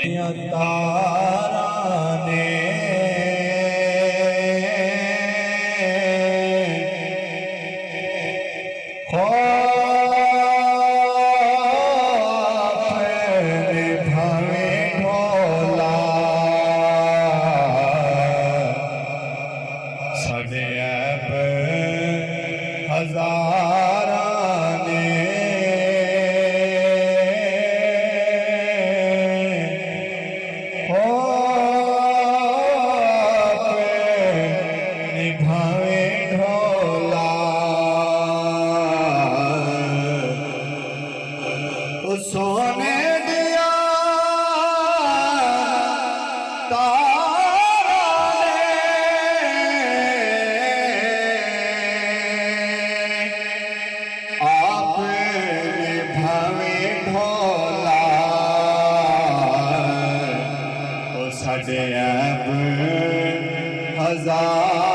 तारा ने ढोला सदे ऐब हजारा ने निभावे ढोला सोने दिया तारा ने आप निभावे ढोला साढ़े ऐब हजार